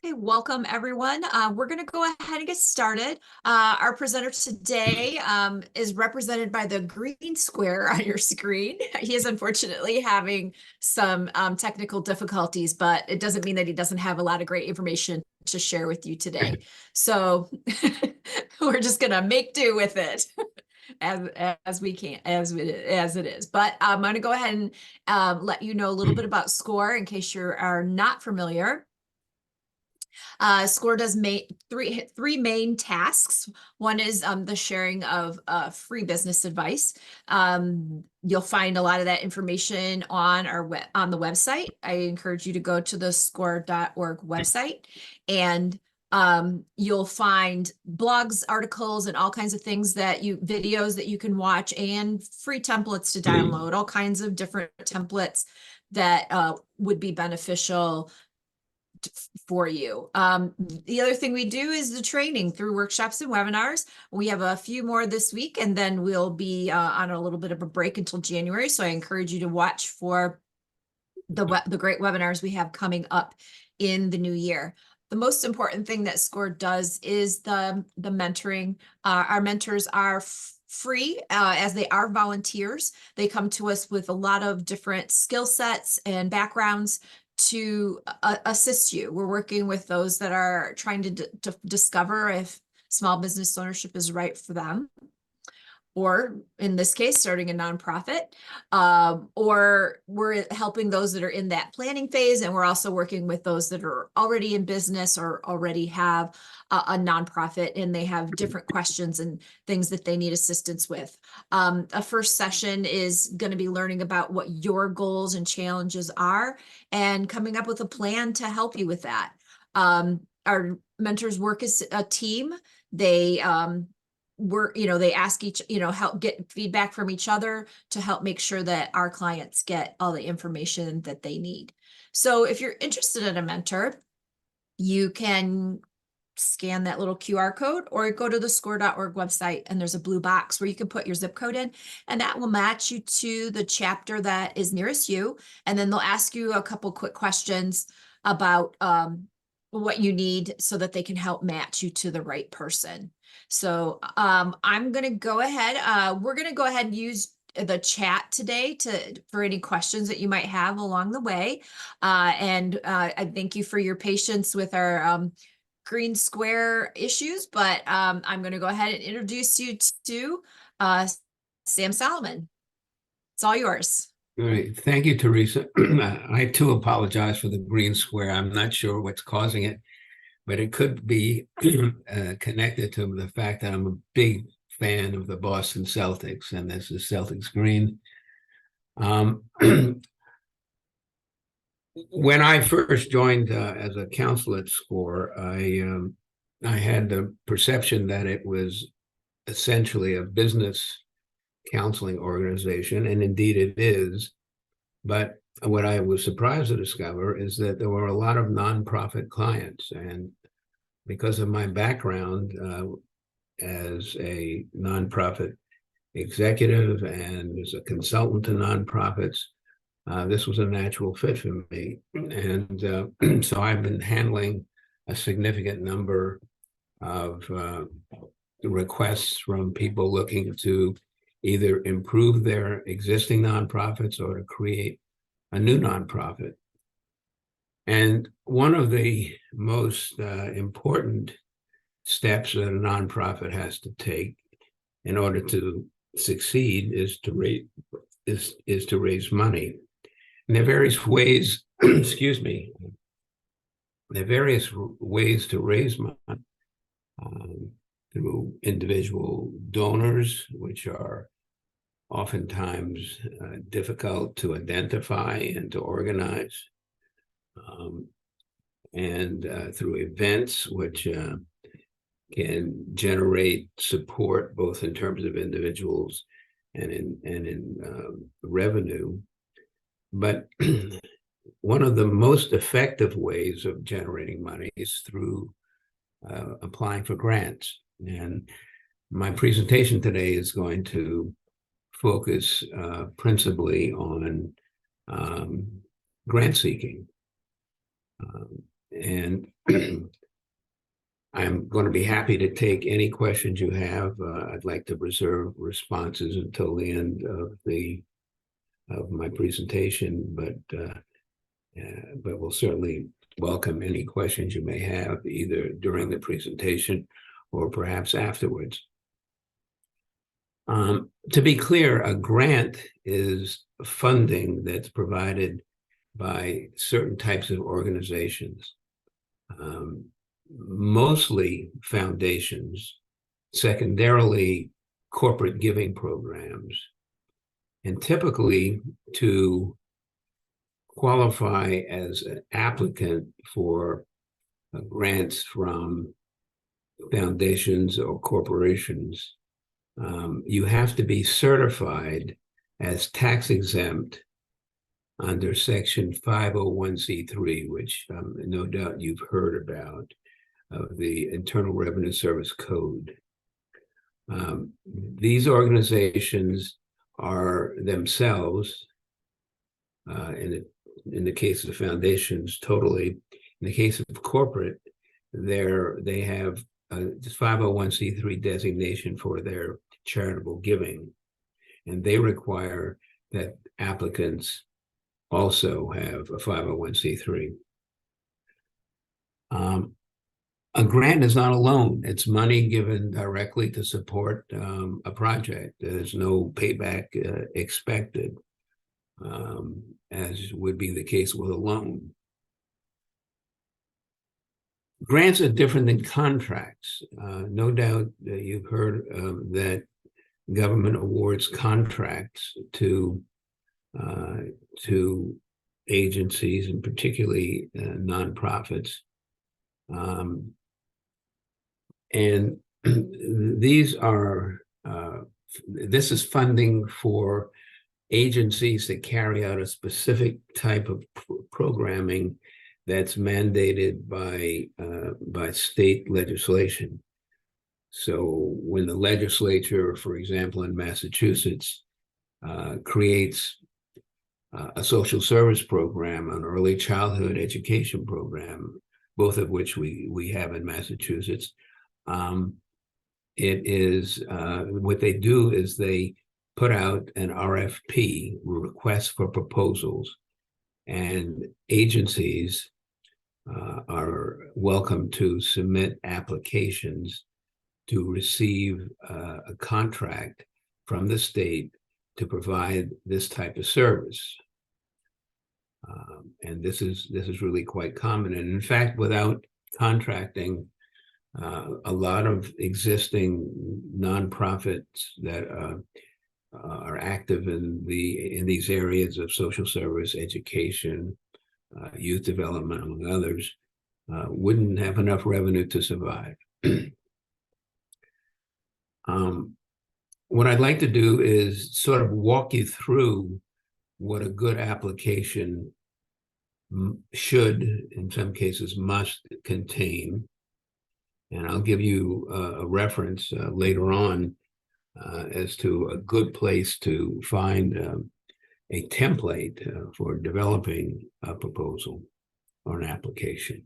Okay, welcome everyone. We're going to go ahead and get started. Our presenter today is represented by the green square on your screen. He is unfortunately having some technical difficulties, but it doesn't mean that he doesn't have a lot of great information to share with you today. So we're just going to make do with it as we can, as it is. But I'm going to go ahead and let you know a little bit about SCORE in case you are not familiar. SCORE does three main tasks. One is the sharing of free business advice. You'll find a lot of that information on on the website. I encourage you to go to the score.org website, and you'll find blogs, articles, and all kinds of things videos that you can watch, and free templates to download, all kinds of different templates that would be beneficial for you. The other thing we do is the training through workshops and webinars. We have a few more this week, and then we'll be on a little bit of a break until January. So I encourage you to watch for the great webinars we have coming up in the new year. The most important thing that SCORE does is the mentoring. Our mentors are free as they are volunteers. They come to us with a lot of different skill sets and backgrounds to assist you. We're working with those that are trying to discover if small business ownership is right for them, or in this case, starting a nonprofit, or we're helping those that are in that planning phase, and we're also working with those that are already in business or already have a nonprofit, and they have different questions and things that they need assistance with. A first session is going to be learning about what your goals and challenges are and coming up with a plan to help you with that. Our mentors work as a team. They they ask help get feedback from each other to help make sure that our clients get all the information that they need. So if you're interested in a mentor, you can scan that little QR code or go to the score.org website, and there's a blue box where you can put your zip code in, and that will match you to the chapter that is nearest you. And then they'll ask you a couple quick questions about what you need so that they can help match you to the right person. So I'm going to go ahead. We're going to go ahead and use the chat today for any questions that you might have along the way. I thank you for your patience with our green square issues, but I'm going to go ahead and introduce you to Sam Solomon. It's all yours. All right. Thank you, Teresa. I too apologize for the green square. I'm not sure what's causing it, but it could be connected to the fact that I'm a big fan of the Boston Celtics, and this is Celtics green. When I first joined as a counselor at SCORE, I had the perception that it was essentially a business counseling organization, and indeed it is. But what I was surprised to discover is that there were a lot of nonprofit clients, and because of my background as a nonprofit executive and as a consultant to nonprofits, this was a natural fit for me. And so I've been handling a significant number of requests from people looking to either improve their existing nonprofits or to create a new nonprofit. And one of the most important steps that a nonprofit has to take in order to succeed is to raise money. And there are various ways, excuse me, there are various ways to raise money. Through individual donors, which are oftentimes difficult to identify and to organize, and through events, which can generate support both in terms of individuals and in revenue. But one of the most effective ways of generating money is through applying for grants. And my presentation today is going to focus principally on grant seeking. And I'm going to be happy to take any questions you have. I'd like to reserve responses until the end of my presentation, but we'll certainly welcome any questions you may have either during the presentation or perhaps afterwards. To be clear, a grant is funding that's provided by certain types of organizations, mostly foundations, secondarily corporate giving programs, and typically to qualify as an applicant for grants from foundations or corporations, you have to be certified as tax exempt under Section 501c3, which no doubt you've heard about, of the Internal Revenue Service Code. These organizations are themselves, in the case of the foundations, totally. In the case of corporate, they have this 501c3 designation for their charitable giving, and they require that applicants also have a 501c3. A grant is not a loan. It's money given directly to support a project. There's no payback expected, as would be the case with a loan. Grants are different than contracts. No doubt you've heard that government awards contracts to agencies, and particularly nonprofits. And these are, this is funding for agencies that carry out a specific type of programming that's mandated by state legislation. So when the legislature, for example, in Massachusetts, creates a social service program, an early childhood education program, both of which we have in Massachusetts, it is what they do is they put out an RFP, request for proposals, and agencies are welcome to submit applications to receive a contract from the state to provide this type of service. And this is really quite common. And in fact, without contracting, a lot of existing nonprofits that are active in these areas of social service, education, youth development, among others, wouldn't have enough revenue to survive. What I'd like to do is sort of walk you through what a good application should, in some cases, must contain. And I'll give you a reference later on as to a good place to find a template for developing a proposal or an application.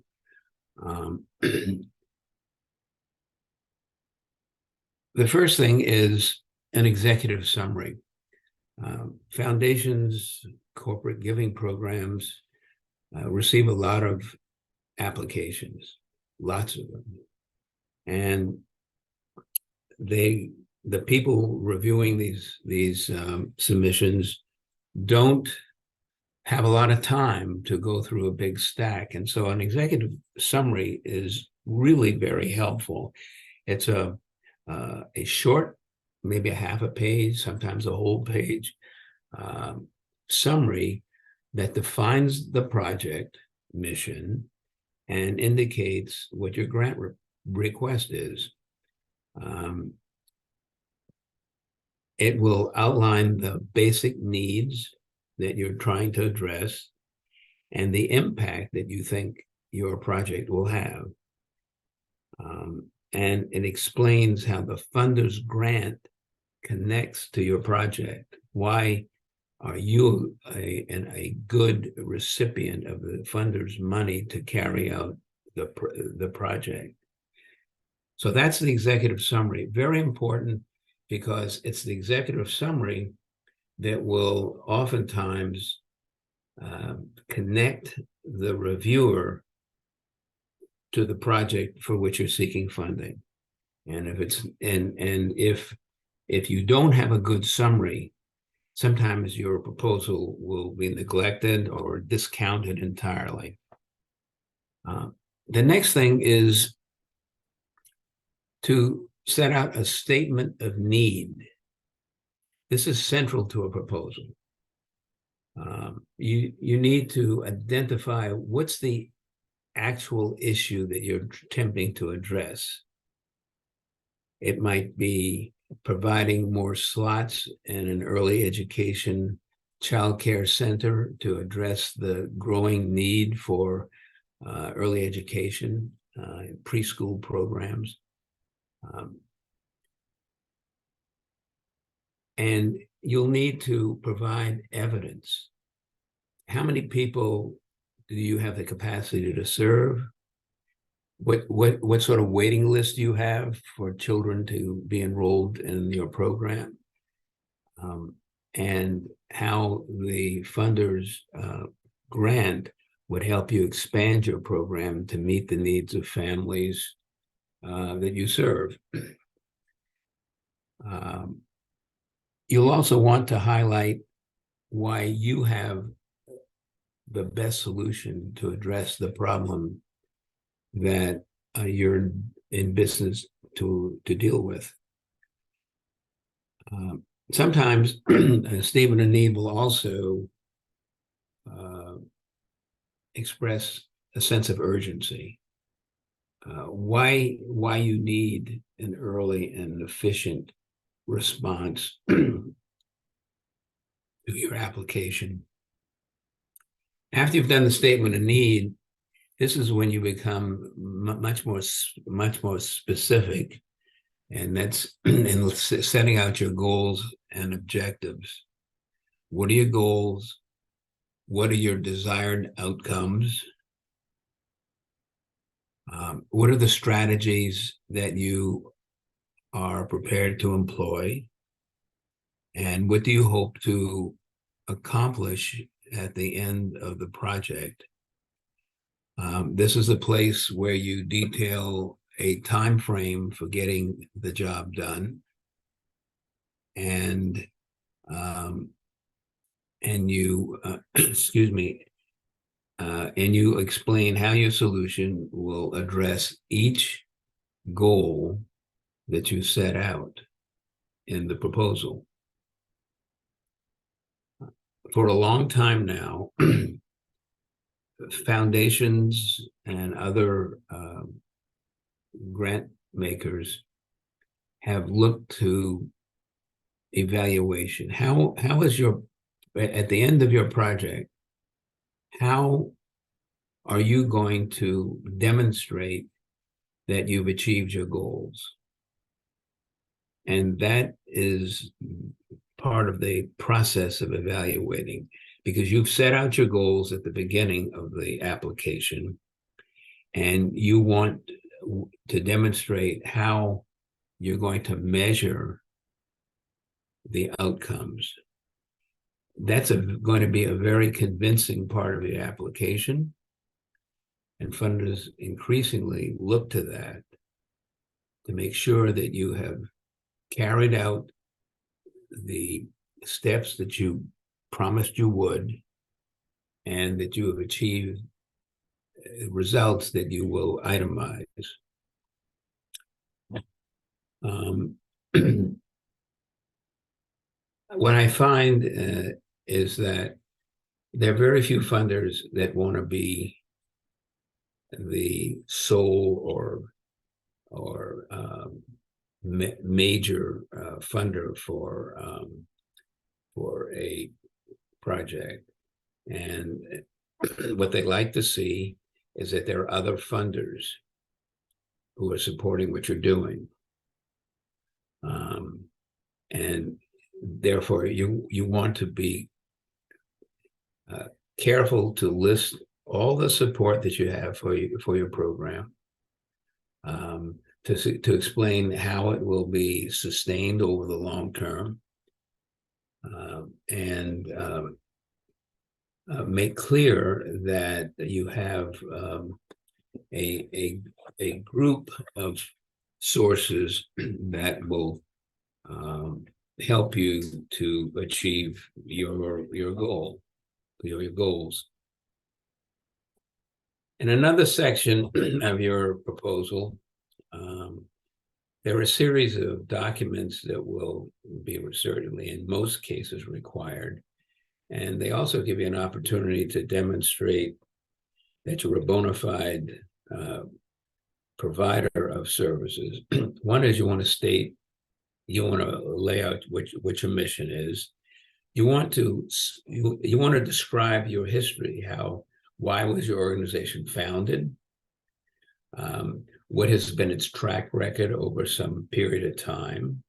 The first thing is an executive summary. Foundations, corporate giving programs receive a lot of applications, lots of them. And the people reviewing these submissions don't have a lot of time to go through a big stack. And so an executive summary is really very helpful. It's a short, maybe a half a page, sometimes a whole page summary that defines the project mission and indicates what your grant request is. It will outline the basic needs that you're trying to address and the impact that you think your project will have. And it explains how the funder's grant connects to your project. Why are you a good recipient of the funder's money to carry out the project. So that's the executive summary. Very important, because it's the executive summary that will oftentimes connect the reviewer to the project for which you're seeking funding. And if you don't have a good summary, sometimes your proposal will be neglected or discounted entirely. The next thing is to set out a statement of need. This is central to a proposal. You need to identify what's the actual issue that you're attempting to address. It might be providing more slots in an early education childcare center to address the growing need for early education, preschool programs. And you'll need to provide evidence. How many people do you have the capacity to serve? What sort of waiting list do you have for children to be enrolled in your program? And how the funders grant would help you expand your program to meet the needs of families that you serve. You'll also want to highlight why you have the best solution to address the problem that you're in business to deal with. Sometimes a statement of need will also express a sense of urgency. Why you need an early and efficient response to your application. After you've done the statement of need, this is when you become much more specific, and that's in setting out your goals and objectives. What are your goals? What are your desired outcomes? What are the strategies that you are prepared to employ? And what do you hope to accomplish at the end of the project? This is a place where you detail a time frame for getting the job done, and you excuse me, and you explain how your solution will address each goal that you set out in the proposal. For a long time now, foundations and other grant makers have looked to evaluation. How is at the end of your project, how are you going to demonstrate that you've achieved your goals? And that is part of the process of evaluating, because you've set out your goals at the beginning of the application, and you want to demonstrate how you're going to measure the outcomes. That's going to be a very convincing part of the application, and funders increasingly look to that to make sure that you have carried out the steps that you promised you would, and that you have achieved results that you will itemize. What I find is that there are very few funders that want to be the sole or major funder for a project. And what they like to see is that there are other funders who are supporting what you're doing. And therefore, you want to be careful to list all the support that you have for your program, to explain how it will be sustained over the long term, and make clear that you have a group of sources that will help you to achieve your goals. In another section of your proposal, there are a series of documents that will be certainly in most cases required. And they also give you an opportunity to demonstrate that you're a bona fide provider of services. One is you want to lay out what your mission is. You want to describe your history. Why was your organization founded? What has been its track record over some period of time?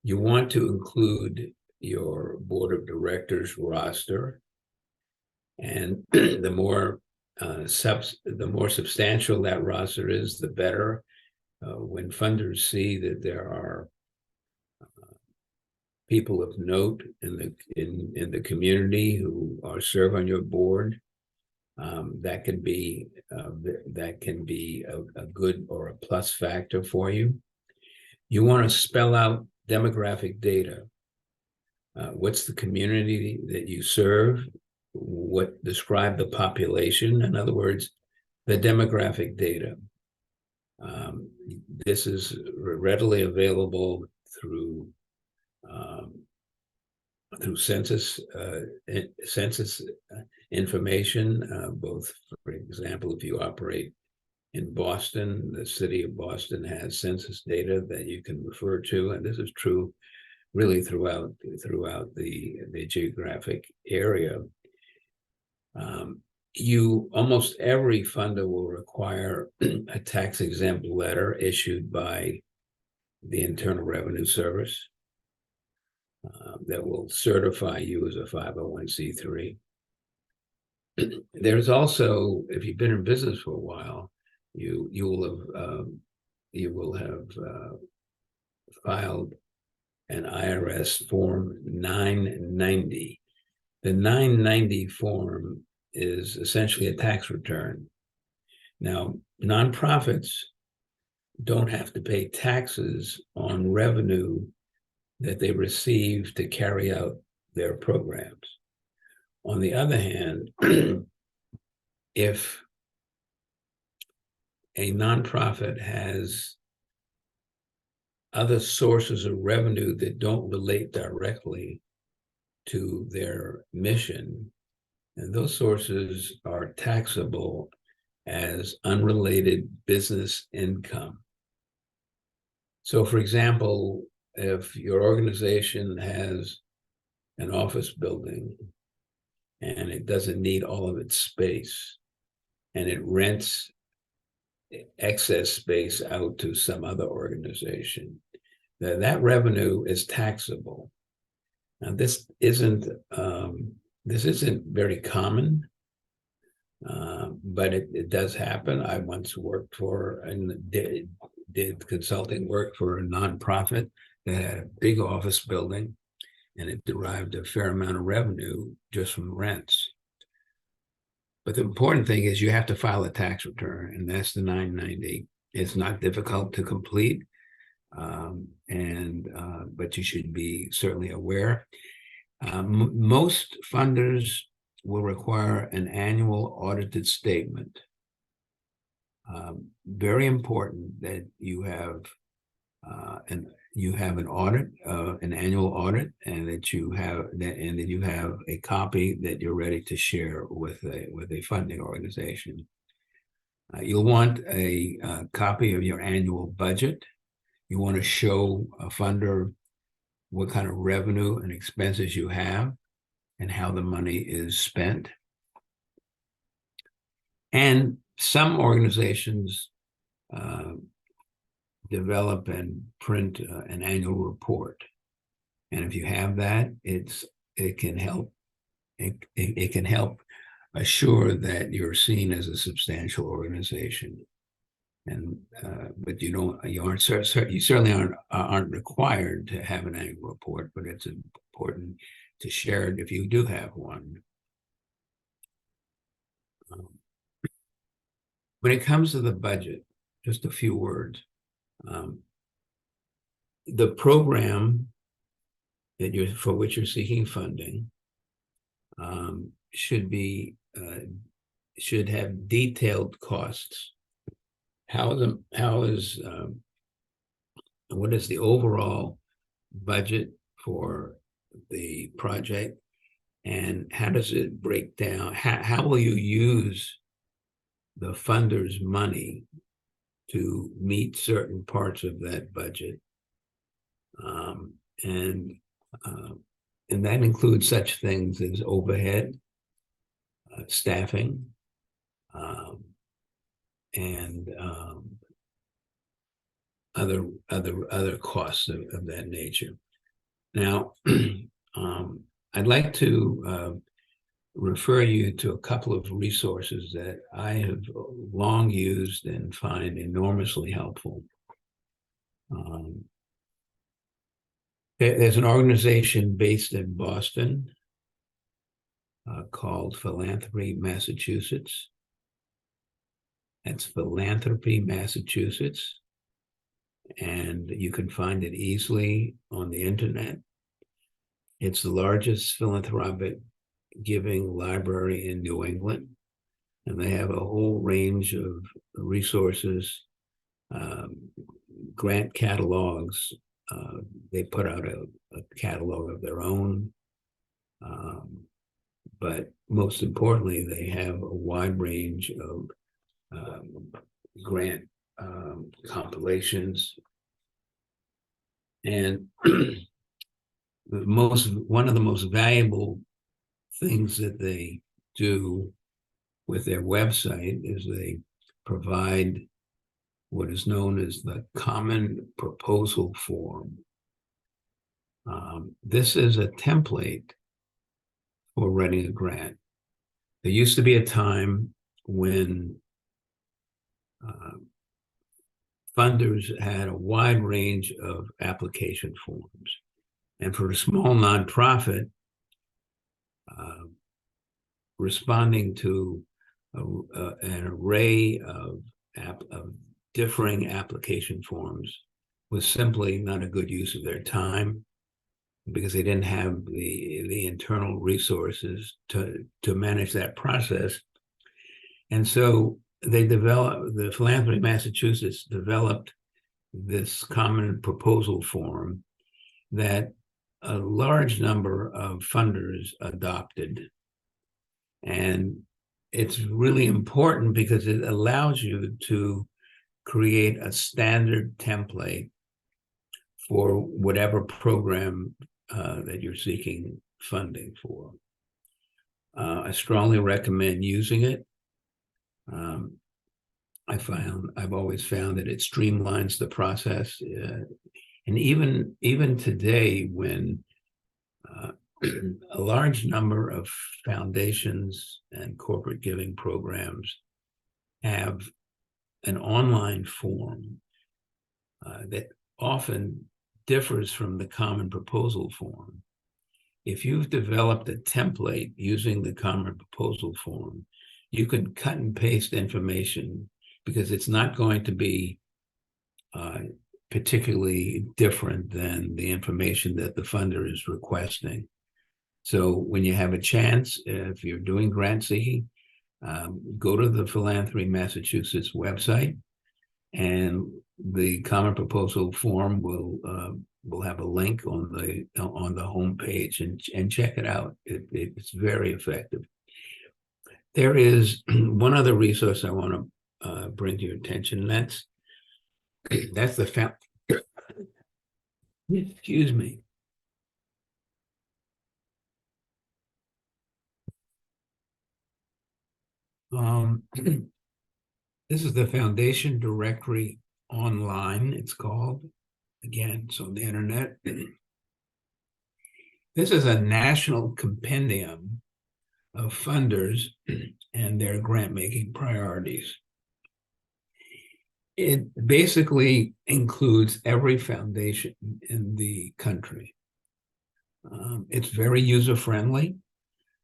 You want to include your board of directors roster, and the more substantial that roster is, the better. When funders see that there are people of note in the community who serve on your board, that can be a good or a plus factor for you. You want to spell out demographic data. What's the community that you serve? Describe the population? In other words, the demographic data. This is readily available through census information, both, for example, if you operate in Boston, the city of Boston has census data that you can refer to, and this is true really throughout the geographic area. Almost every funder will require a tax-exempt letter issued by the Internal Revenue Service that will certify you as a 501c3. There's also, if you've been in business for a while, you will have filed an IRS Form 990. The 990 form is essentially a tax return. Now, nonprofits don't have to pay taxes on revenue that they receive to carry out their programs. On the other hand, if a nonprofit has other sources of revenue that don't relate directly to their mission, and those sources are taxable as unrelated business income. So, for example, if your organization has an office building and it doesn't need all of its space, and it rents excess space out to some other organization, that revenue is taxable. Now, this isn't very common, but it does happen. I once worked for and did consulting work for a nonprofit that had a big office building, and it derived a fair amount of revenue just from rents. But the important thing is you have to file a tax return, and that's the 990. It's not difficult to complete, but you should be certainly aware. Most funders will require an annual audited statement. Very important that you have an audit, an annual audit, and that you have a copy that you're ready to share with a funding organization. You'll want a copy of your annual budget. You want to show a funder what kind of revenue and expenses you have and how the money is spent. And some organizations develop and print an annual report. And if you have that, it can help assure that you're seen as a substantial organization. And but you certainly aren't required to have an annual report, but it's important to share it if you do have one. When it comes to the budget, just a few words. The program for which you're seeking funding should have detailed costs. What is the overall budget for the project, and how does it break down? How will you use the funders' money to meet certain parts of that budget? And that includes such things as overhead, staffing, and other costs of that nature. Now, I'd like to refer you to a couple of resources that I have long used and find enormously helpful. There's an organization based in Boston called Philanthropy Massachusetts. That's Philanthropy Massachusetts. And you can find it easily on the internet. It's the largest philanthropic giving library in New England. And they have a whole range of resources, grant catalogs. They put out a catalog of their own. But most importantly, they have a wide range of grant compilations. And one of the most valuable things that they do with their website is they provide what is known as the Common Proposal Form. This is a template for writing a grant. There used to be a time when funders had a wide range of application forms. And for a small nonprofit, responding to an array of differing application forms was simply not a good use of their time, because they didn't have the internal resources to manage that process. And so the Philanthropy Massachusetts developed this Common Proposal Form that a large number of funders adopted. And it's really important because it allows you to create a standard template for whatever program that you're seeking funding for. I strongly recommend using it. I've always found that it streamlines the process. And even today, when a large number of foundations and corporate giving programs have an online form that often differs from the Common Proposal Form. If you've developed a template using the Common Proposal Form, you can cut and paste information, because it's not going to be particularly different than the information that the funder is requesting. So when you have a chance, if you're doing grant seeking, go to the Philanthropy Massachusetts website, and the Common Proposal Form will have a link on the homepage, and check it out. It's very effective. There is one other resource I want to bring to your attention, and that's the excuse me. This is the Foundation Directory Online, it's called. Again, it's on the internet. This is a national compendium of funders and their grant-making priorities. It basically includes every foundation in the country. It's very user-friendly.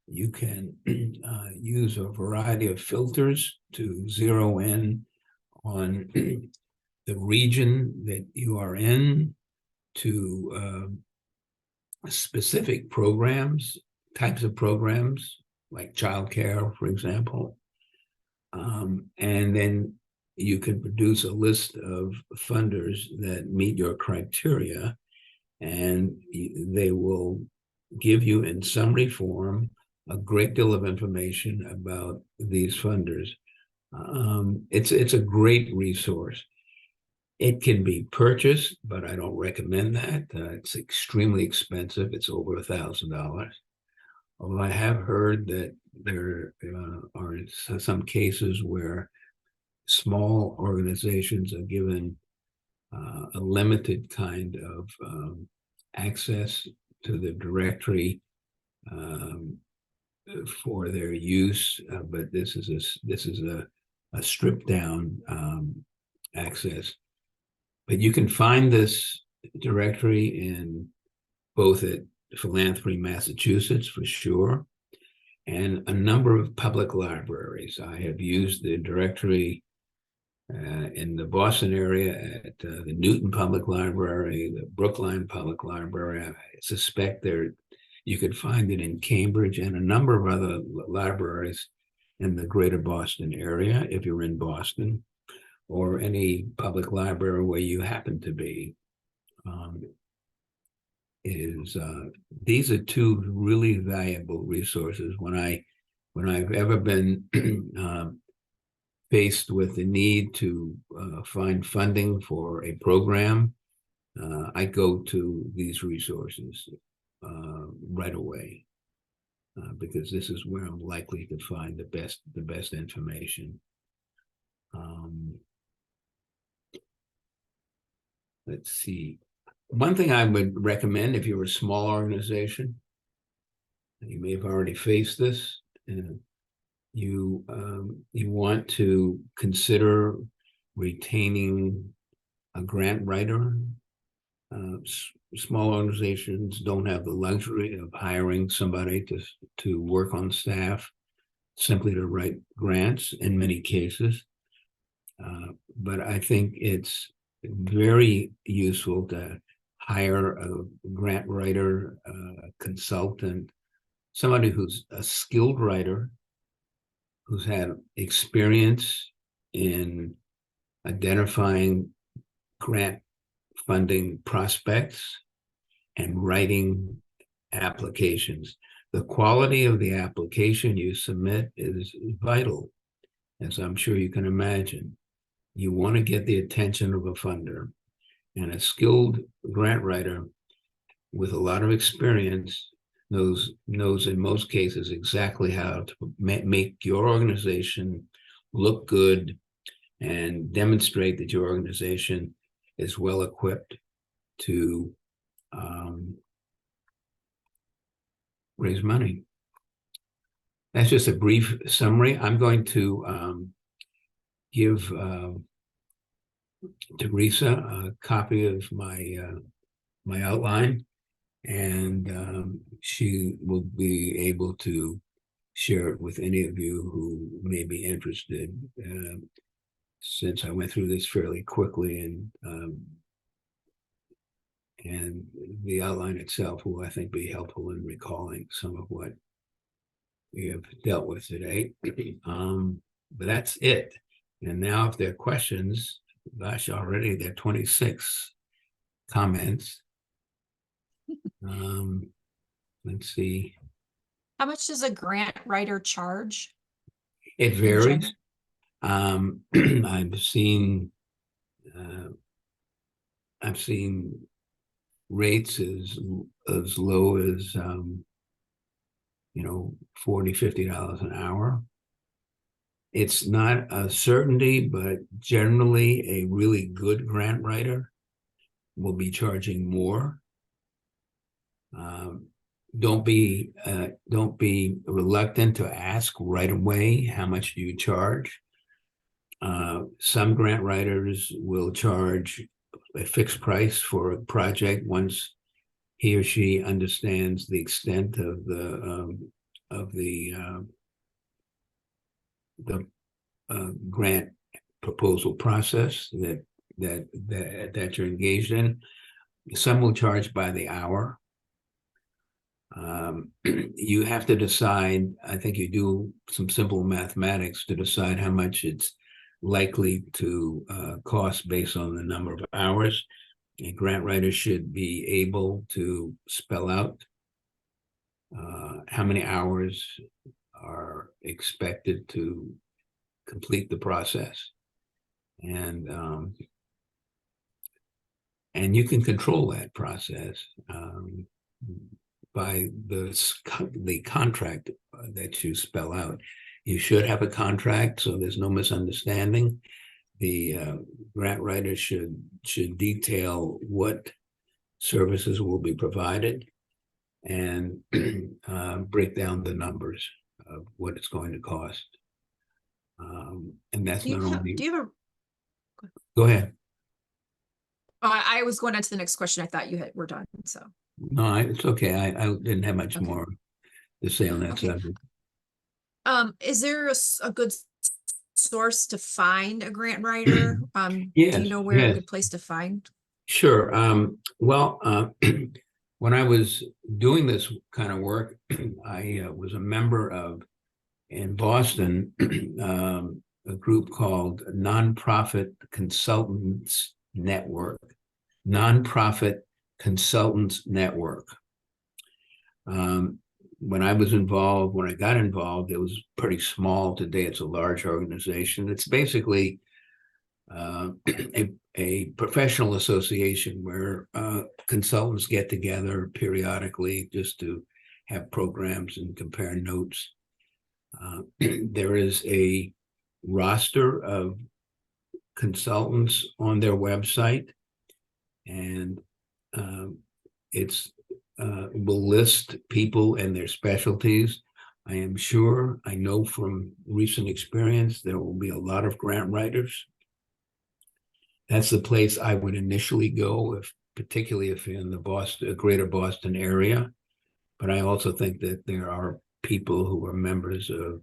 You can use a variety of filters to zero in on the region that you are in, to specific programs, types of programs, like childcare, for example. And then you can produce a list of funders that meet your criteria, and they will give you in summary form a great deal of information about these funders. It's a great resource. It can be purchased, but I don't recommend that. It's extremely expensive. It's over $1,000. Although I have heard that there are some cases where small organizations are given a limited kind of access to the directory for their use, but this is a stripped down access. But you can find this directory in both at Philanthropy Massachusetts, for sure, and a number of public libraries. I have used the directory in the Boston area at the Newton Public Library, the Brookline Public Library. I suspect you could find it in Cambridge and a number of other libraries in the greater Boston area, if you're in Boston, or any public library where you happen to be. These are two really valuable resources. When I've ever been faced with the need to find funding for a program, I go to these resources right away, because this is where I'm likely to find the best information. Let's see. One thing I would recommend, if you're a small organization, you may have already faced this, you want to consider retaining a grant writer. Small organizations don't have the luxury of hiring somebody to work on staff simply to write grants in many cases. But I think it's very useful to hire a grant writer, consultant, somebody who's a skilled writer, who's had experience in identifying grant funding prospects and writing applications. The quality of the application you submit is vital, as I'm sure you can imagine. You want to get the attention of a funder, and a skilled grant writer with a lot of experience knows in most cases exactly how to make your organization look good and demonstrate that your organization is well equipped to raise money. That's just a brief summary. I'm going to give Teresa a copy of my outline, and she will be able to share it with any of you who may be interested, since I went through this fairly quickly, and the outline itself will, I think, be helpful in recalling some of what we have dealt with today. But that's it. And now, if there are questions, gosh, already there are 26 comments. Let's see. How much does a grant writer charge? It varies. I've seen rates as low as $40, $50 an hour. It's not a certainty, but generally a really good grant writer will be charging more. don't be reluctant to ask right away how much do you charge. Some grant writers will charge a fixed price for a project once he or she understands the extent of the grant proposal process that you're engaged in. Some will charge by the hour. You have to decide, I think you do some simple mathematics to decide how much it's likely to cost based on the number of hours. A grant writer should be able to spell out how many hours are expected to complete the process. And you can control that process by the contract that you spell out. You should have a contract so there's no misunderstanding. The grant writer should detail what services will be provided and break down the numbers of what it's going to cost. And that's not only. Do you have a? Go ahead. I was going on to the next question. I thought were done. So No, it's okay. I didn't have much more to say on that subject. Is there a good source to find a grant writer? Yes, do you know where yes. a good place to find? Sure. Well, when I was doing this kind of work, I was a member of, in Boston, a group called NonProfit Consultants Network. NonProfit Consultants Network. When I got involved, it was pretty small. Today, it's a large organization. It's basically a professional association where consultants get together periodically just to have programs and compare notes. There is a roster of consultants on their website, and it's will list people and their specialties. I know from recent experience, there will be a lot of grant writers. That's the place I would initially go, particularly if you're in the greater Boston area. But I also think that there are people who are members of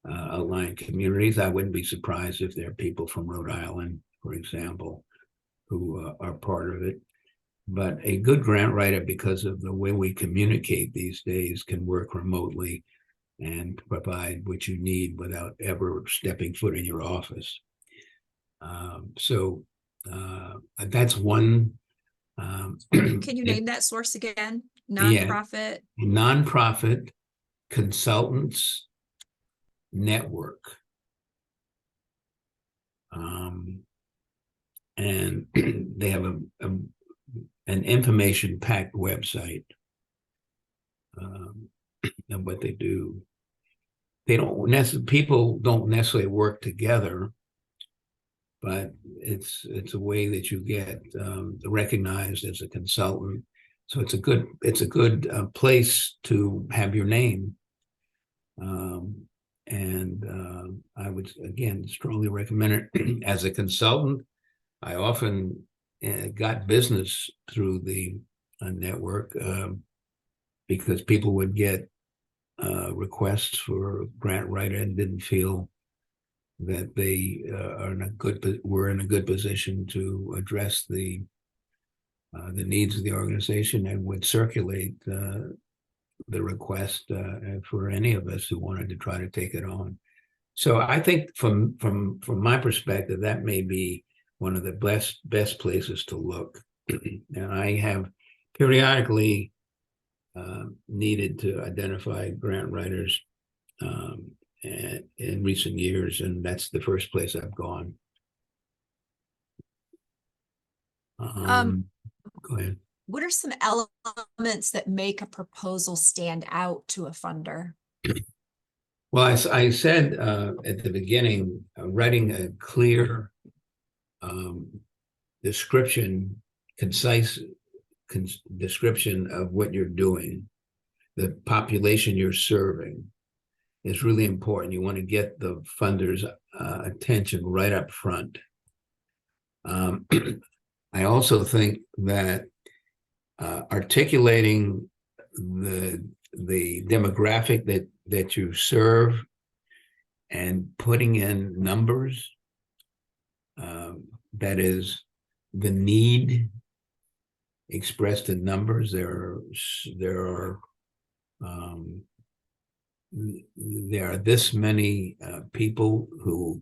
aligned communities. I wouldn't be surprised if there are people from Rhode Island, for example, who are part of it. But a good grant writer, because of the way we communicate these days, can work remotely and provide what you need without ever stepping foot in your office. So that's one. Can you name that source again? Nonprofit? Yeah, NonProfit Consultants Network. And they have an information-packed website of what they do. People don't necessarily work together, but it's a way that you get recognized as a consultant. So it's a good place to have your name. And I would again strongly recommend it. As a consultant, I often got business through the network because people would get requests for a grant writer and didn't feel that they were in a good position to address the needs of the organization, and would circulate the request for any of us who wanted to try to take it on. So I think from my perspective, that may be one of the best places to look. And I have periodically needed to identify grant writers in recent years, and that's the first place I've gone. Go ahead. What are some elements that make a proposal stand out to a funder? Well, I said at the beginning, writing a clear description, concise description of what you're doing. the population you're serving is really important. You want to get the funders' attention right up front. I also think that articulating the demographic that you serve and putting in numbers, that is the need expressed in numbers. There are this many people who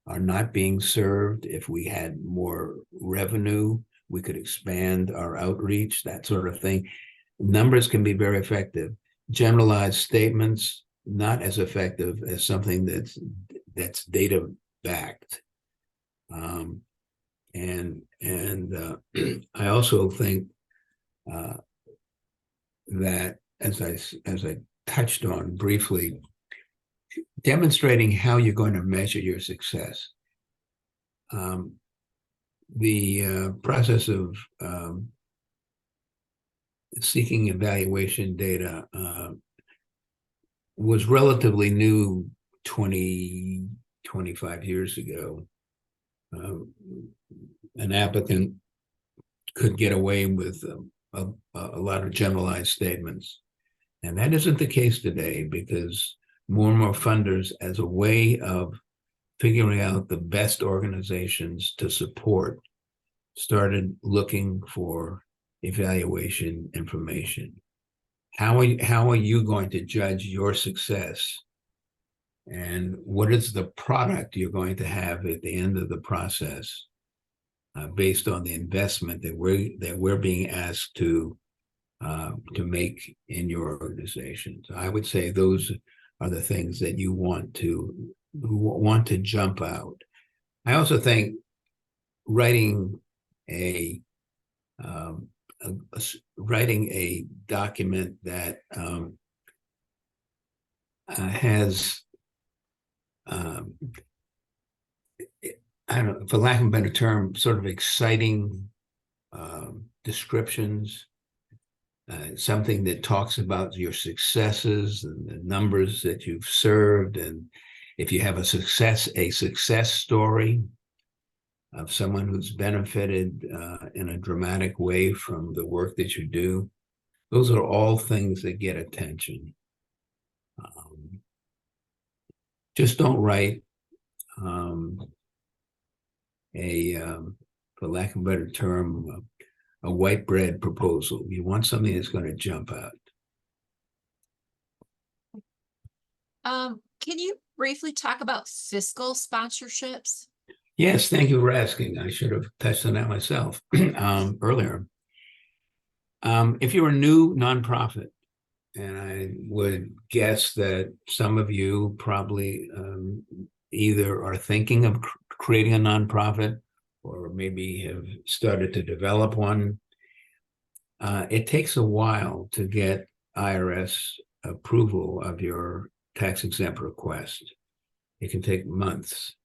are not being served. If we had more revenue, we could expand our outreach, that sort of thing. Numbers can be very effective. Generalized statements, not as effective as something that's data backed. And I also think that, as I touched on briefly, demonstrating how you're going to measure your success. The process of seeking evaluation data was relatively new 25 years ago. An applicant could get away with a lot of generalized statements. And that isn't the case today, because more and more funders, as a way of figuring out the best organizations to support, started looking for evaluation information. How are you going to judge your success? And what is the product you're going to have at the end of the process, based on the investment that we're being asked to make in your organizations? I would say those are the things that you want to jump out. I also think writing a document that has I don't know, for lack of a better term, sort of exciting descriptions, something that talks about your successes and the numbers that you've served, and if you have a success story of someone who's benefited in a dramatic way from the work that you do. Those are all things that get attention. Just don't write for lack of a better term, a white bread proposal. You want something that's going to jump out. Can you briefly talk about fiscal sponsorships? Yes, thank you for asking. I should have touched on that myself earlier. If you're a new nonprofit, and I would guess that some of you probably either are thinking of creating a nonprofit or maybe have started to develop one, it takes a while to get IRS approval of your tax-exempt request. It can take months.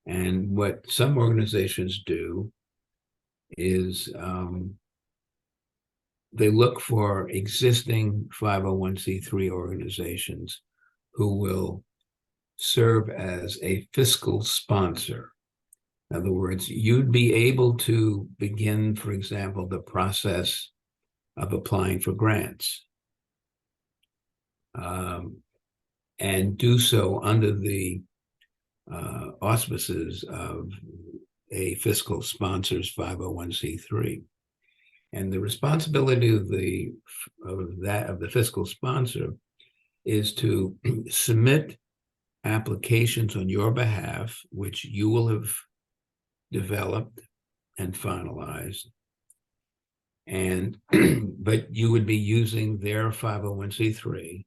And what some organizations do is they look for existing 501c3 organizations who will serve as a fiscal sponsor. In other words, you'd be able to begin, for example, the process of applying for grants, and do so under the auspices of a fiscal sponsor's 501c3. And the responsibility of the fiscal sponsor is to submit applications on your behalf, which you will have developed and finalized. And but you would be using their 501c3.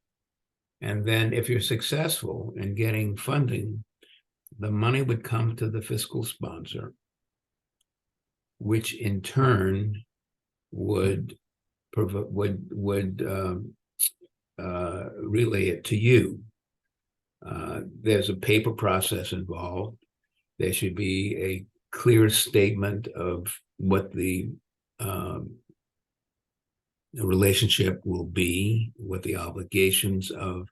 And then if you're successful in getting funding, the money would come to the fiscal sponsor, which in turn would relay it to you. There's a paper process involved. There should be a clear statement of what the the relationship will be, what the obligations of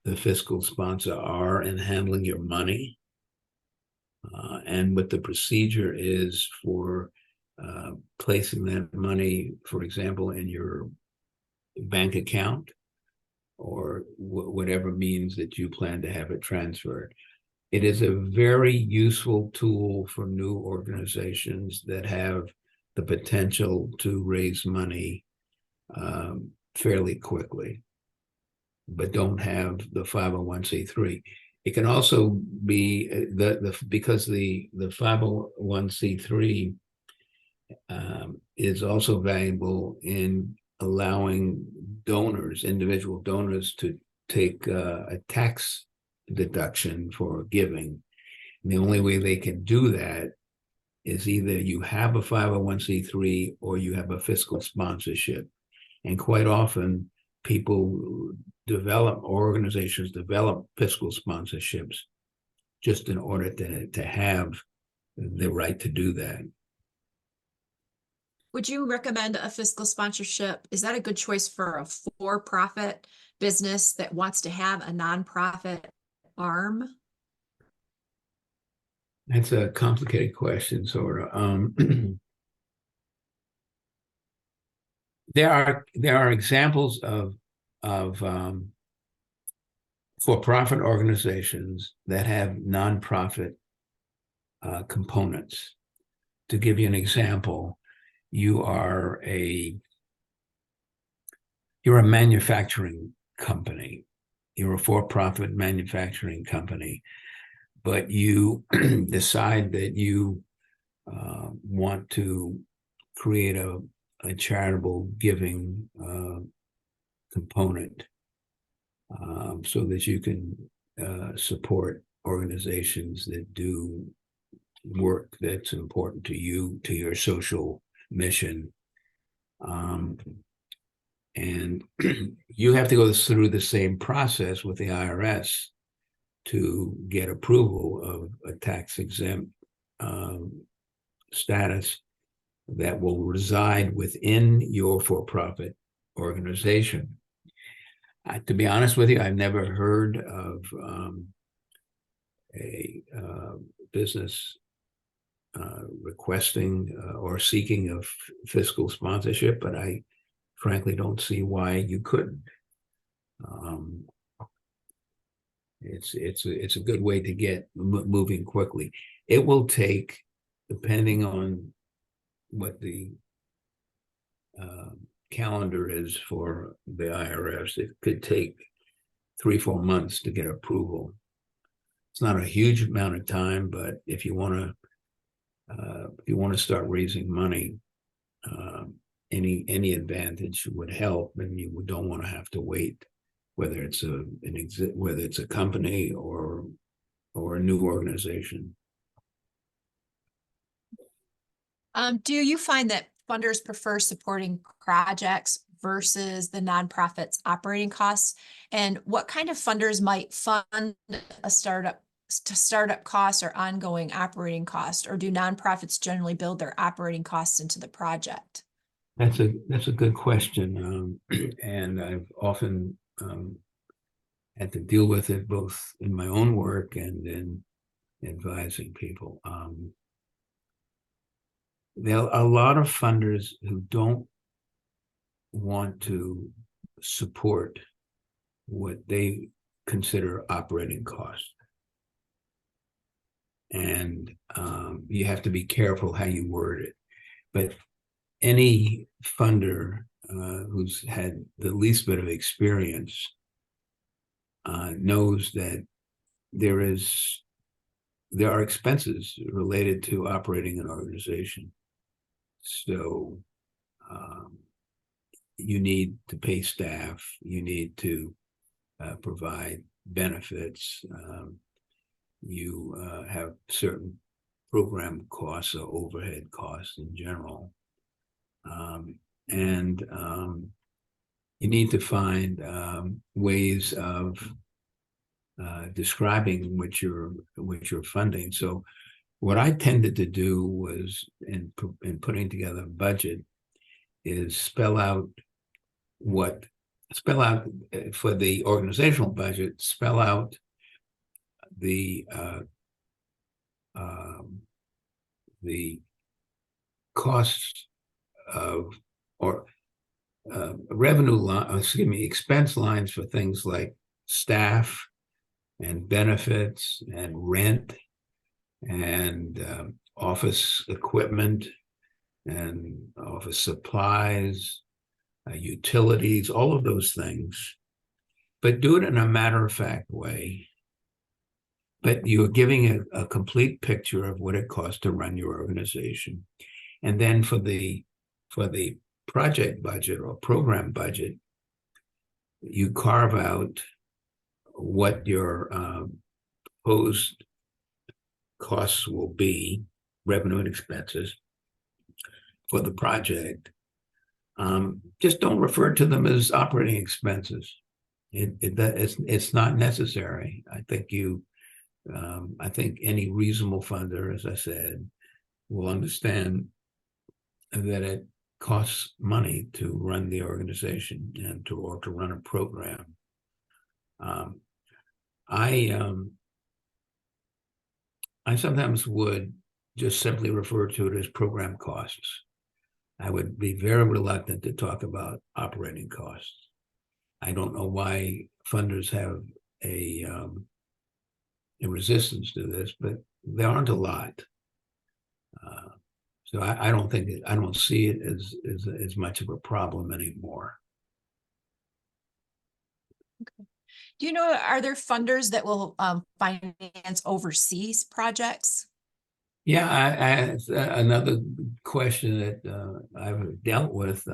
the fiscal sponsor are in handling your money, and what the procedure is for placing that money, for example, in your bank account or whatever means that you plan to have it transferred. It is a very useful tool for new organizations that have the potential to raise money fairly quickly, but don't have the 501c3. It can also be because the 501c3 is also valuable in allowing donors, individual donors, to take a tax deduction for giving. And the only way they can do that is either you have a 501c3 or you have a fiscal sponsorship. And quite often people develop, organizations develop fiscal sponsorships just in order to have the right to do that. Would you recommend a fiscal sponsorship? Is that a good choice for a for-profit business that wants to have a nonprofit arm? That's a complicated question, sort of. There are examples of for-profit organizations that have nonprofit components. To give you an example, you're a manufacturing company. You're a for-profit manufacturing company, but you decide that you want to create a charitable giving component so that you can support organizations that do work that's important to you, to your social mission. And you have to go through the same process with the IRS to get approval of a tax-exempt status that will reside within your for-profit organization. To be honest with you, I've never heard of a business requesting or seeking a fiscal sponsorship, but I frankly don't see why you couldn't. It's a good way to get moving quickly. It will take, depending on what the calendar is for the IRS, it could take 3-4 months to get approval. It's not a huge amount of time, but if you want to start raising money, any advantage would help, and you don't want to have to wait, whether it's a company or a new organization. Do you find that funders prefer supporting projects versus the nonprofit's operating costs? And what kind of funders might fund a startup costs or ongoing operating costs, or do nonprofits generally build their operating costs into the project? That's a good question, and I've often had to deal with it both in my own work and in advising people. There are a lot of funders who don't want to support what they consider operating costs. And you have to be careful how you word it. But any funder who's had the least bit of experience knows that there are expenses related to operating an organization. So you need to pay staff, you need to provide benefits, you have certain program costs or overhead costs in general. And you need to find ways of describing what you're funding. So what I tended to do was, in putting together a budget, is spell out spell out for the organizational budget, spell out the the costs of or revenue line, excuse me, expense lines for things like staff and benefits and rent and office equipment and office supplies, utilities, all of those things, but do it in a matter-of-fact way. But you're giving a complete picture of what it costs to run your organization. And then for the project budget or program budget, you carve out what your proposed costs will be, revenue and expenses for the project. Just don't refer to them as operating expenses. It's not necessary. I think any reasonable funder, as I said, will understand that it costs money to run the organization and to run a program. I sometimes would just simply refer to it as program costs. I would be very reluctant to talk about operating costs. I don't know why funders have a resistance to this, but there aren't a lot. So I don't see it as much of a problem anymore. Okay. Do you know, are there funders that will finance overseas projects? Yeah, another question that I've dealt with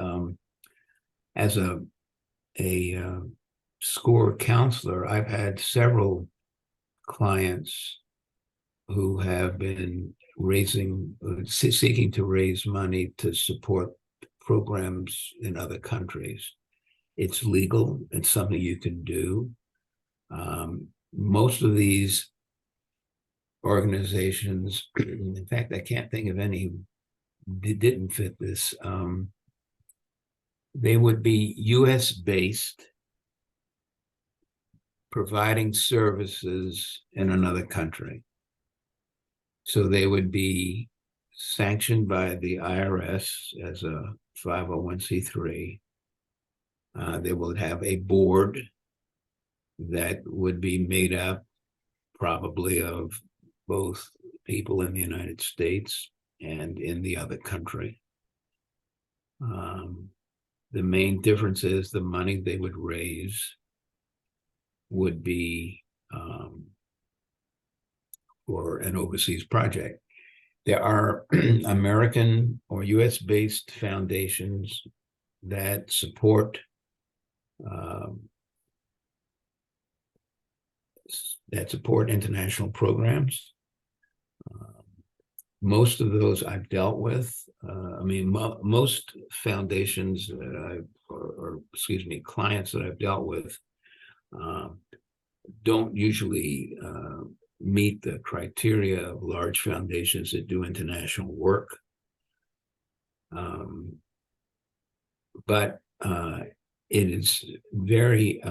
as a SCORE counselor. I've had several clients who have been seeking to raise money to support programs in other countries. It's legal. It's something you can do. Most of these organizations, in fact, I can't think of any that didn't fit this. They would be US based, providing services in another country. So they would be sanctioned by the IRS as a 501c3. They would have a board that would be made up probably of both people in the United States and in the other country. The main difference is the money they would raise would be for an overseas project. There are American or US-based foundations that support international programs. Most of those I've dealt with. Most foundations that clients that I've dealt with don't usually meet the criteria of large foundations that do international work. But it is very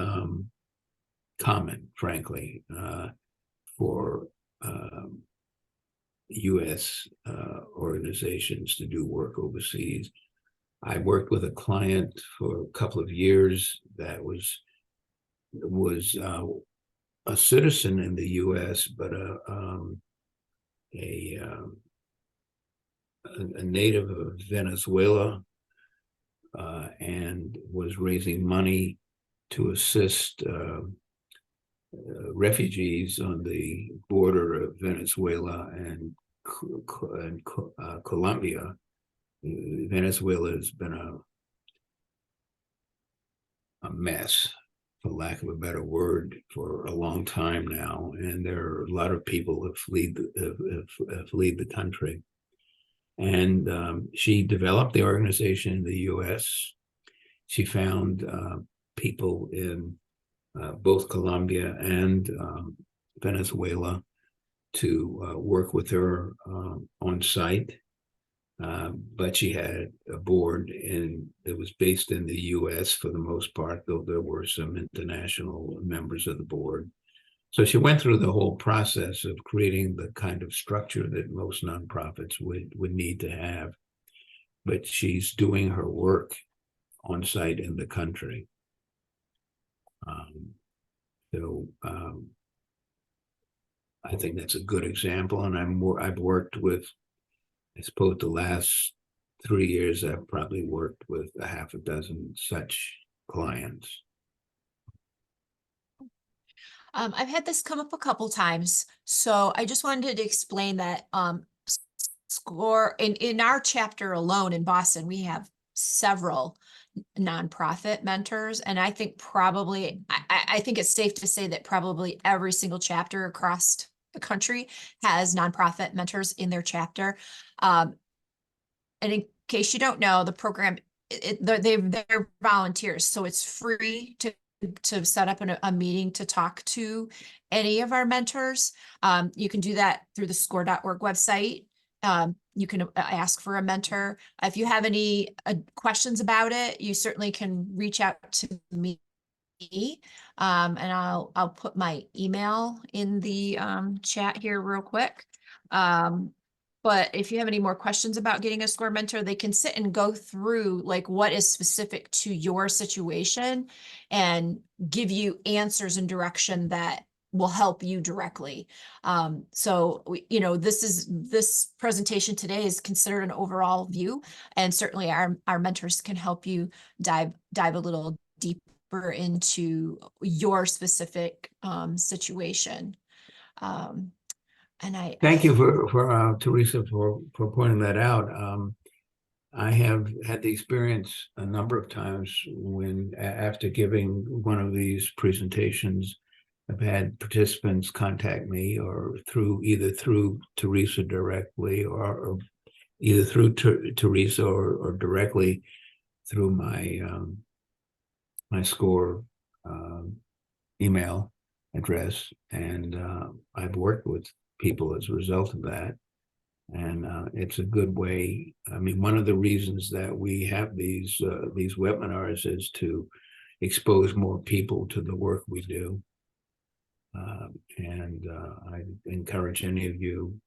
common, frankly, for U.S. organizations to do work overseas. I worked with a client for a couple of years that was a citizen in the U.S., but a native of Venezuela, and was raising money to assist refugees on the border of Venezuela and Colombia. Venezuela has been a mess, for lack of a better word, for a long time now, and there are a lot of people who have fled the country. And she developed the organization in the U.S. She found people in both Colombia and Venezuela to work with her on site. But she had a board that was based in the US for the most part, though there were some international members of the board. So she went through the whole process of creating the kind of structure that most nonprofits would need to have. But she's doing her work on site in the country. I think that's a good example, and I've worked with, I suppose the last 3 years, I've probably worked with a half a dozen such clients. I've had this come up a couple times, so I just wanted to explain that SCORE in our chapter alone in Boston, we have several nonprofit mentors, and I think probably I think it's safe to say that probably every single chapter across the country has nonprofit mentors in their chapter. And in case you don't know, the program they're volunteers, so it's free to set up a meeting to talk to any of our mentors. You can do that through the score.org website. You can ask for a mentor. If you have any questions about it, you certainly can reach out to me. And I'll put my email in the chat here real quick. But if you have any more questions about getting a SCORE mentor, they can sit and go through like what is specific to your situation and give you answers and direction that will help you directly. So this presentation today is considered an overall view, and certainly our mentors can help you dive a little deeper into your specific situation. And Thank you for Teresa for pointing that out. I have had the experience a number of times when after giving one of these presentations, I've had participants contact me or either through Teresa directly or either through Teresa or directly through my SCORE email address, and I've worked with people as a result of that. And it's a good way. I mean, one of the reasons that we have these webinars is to expose more people to the work we do. And I encourage any of you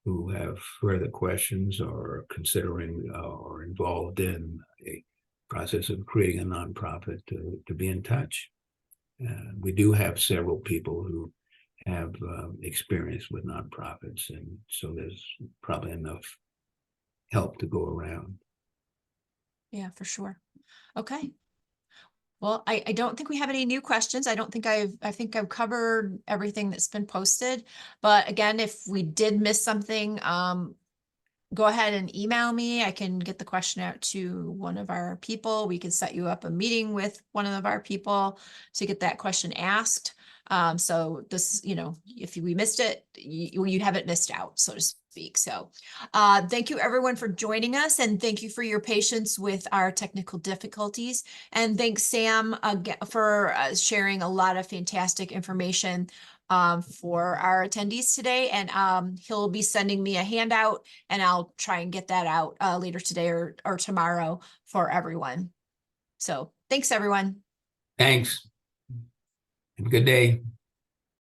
who have further questions or considering or involved in a process of creating a nonprofit to be in touch. We do have several people who have experience with nonprofits, and so there's probably enough help to go around. Yeah, for sure. Okay. Well, I don't think we have any new questions. I think I've covered everything that's been posted. But again, if we did miss something, go ahead and email me. I can get the question out to one of our people. We can set you up a meeting with one of our people to get that question asked. So this, if we missed it, you haven't missed out, so to speak. So thank you everyone for joining us, and thank you for your patience with our technical difficulties. And thanks Sam for sharing a lot of fantastic information for our attendees today. And he'll be sending me a handout, and I'll try and get that out later today or tomorrow for everyone. So thanks everyone. Thanks. Have a good day.